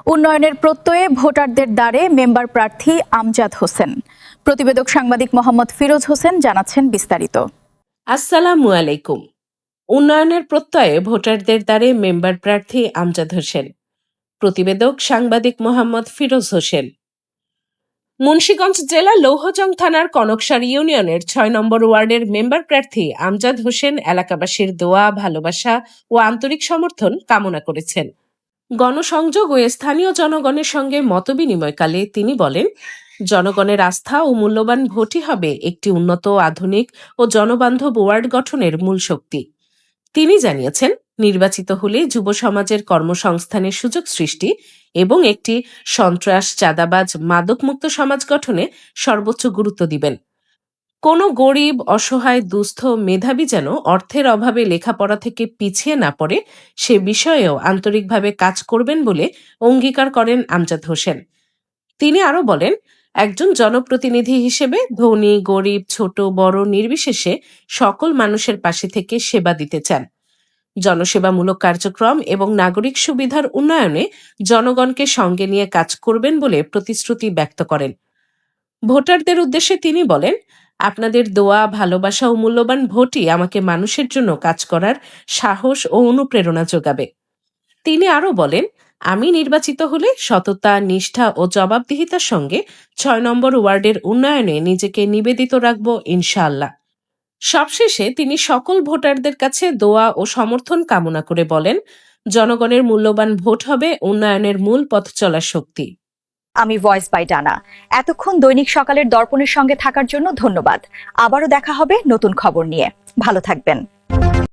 উন্নয়নের প্রত্যয়ে ভোটারদের দ্বারে মেম্বার প্রার্থী আমজাদ হোসেন। প্রতিবেদক সাংবাদিক মোহাম্মদ ফিরোজ হোসেন জানাচ্ছেন বিস্তারিত। আসসালামু আলাইকুম। উন্নয়নের প্রত্যয়ে ভোটারদের দ্বারে মেম্বার প্রার্থী আমজাদ হোসেন। প্রতিবেদক সাংবাদিক মোহাম্মদ ফিরোজ হোসেন। মুন্সিগঞ্জ জেলা লৌহজং থানার কনকসার ইউনিয়নের ৬ নম্বর ওয়ার্ডের মেম্বার প্রার্থী আমজাদ হোসেন এলাকাবাসীর দোয়া, ভালোবাসা ও আন্তরিক সমর্থন কামনা করেছেন। গণসংযোগ ও স্থানীয় জনগণের সঙ্গে মতবিনিময়কালে তিনি বলেন, জনগণের আস্থা ও মূল্যবান ভোটই হবে একটি উন্নত, আধুনিক ও জনবান্ধব ওয়ার্ড গঠনের মূল শক্তি। তিনি জানিয়েছেন, নির্বাচিত হলে যুব সমাজের কর্মসংস্থানের সুযোগ সৃষ্টি এবং একটি সন্ত্রাস, চাঁদাবাজ, মাদকমুক্ত সমাজ গঠনে সর্বোচ্চ গুরুত্ব দিবেন। কোনো গরিব, অসহায়, দুস্থ, মেধাবী যেন অর্থের অভাবে লেখাপড়া থেকে পিছিয়ে না পড়ে সে বিষয়েও আন্তরিকভাবে কাজ করবেন বলে অঙ্গীকার করেন আমজাদ হোসেন। তিনি আরও বলেন, একজন জনপ্রতিনিধি হিসেবে ধনী, গরিব, ছোট বড় নির্বিশেষে সকল মানুষের পাশে থেকে সেবা দিতে চান। জনসেবামূলক কার্যক্রম এবং নাগরিক সুবিধার উন্নয়নে জনগণকে সঙ্গে নিয়ে কাজ করবেন বলে প্রতিশ্রুতি ব্যক্ত করেন। ভোটারদের উদ্দেশ্যে তিনি বলেন, আপনাদের দোয়া, ভালোবাসা ও মূল্যবান ভোটই আমাকে মানুষের জন্য কাজ করার সাহস ও অনুপ্রেরণা যোগাবে। তিনি আরও বলেন, আমি নির্বাচিত হলে সততা, নিষ্ঠা ও জবাবদিহিতার সঙ্গে ৬ নম্বর ওয়ার্ডের উন্নয়নে নিজেকে নিবেদিত রাখব ইনশাআল্লাহ। সবশেষে তিনি সকল ভোটারদের কাছে দোয়া ও সমর্থন কামনা করে বলেন, জনগণের মূল্যবান ভোট হবে উন্নয়নের মূল পথ চলার শক্তি। আমি ভয়েস বাই ডানা। এতক্ষণ দৈনিক সকালের দর্পণের সঙ্গে থাকার জন্য ধন্যবাদ। আবারও দেখা হবে নতুন খবর নিয়ে। ভালো থাকবেন।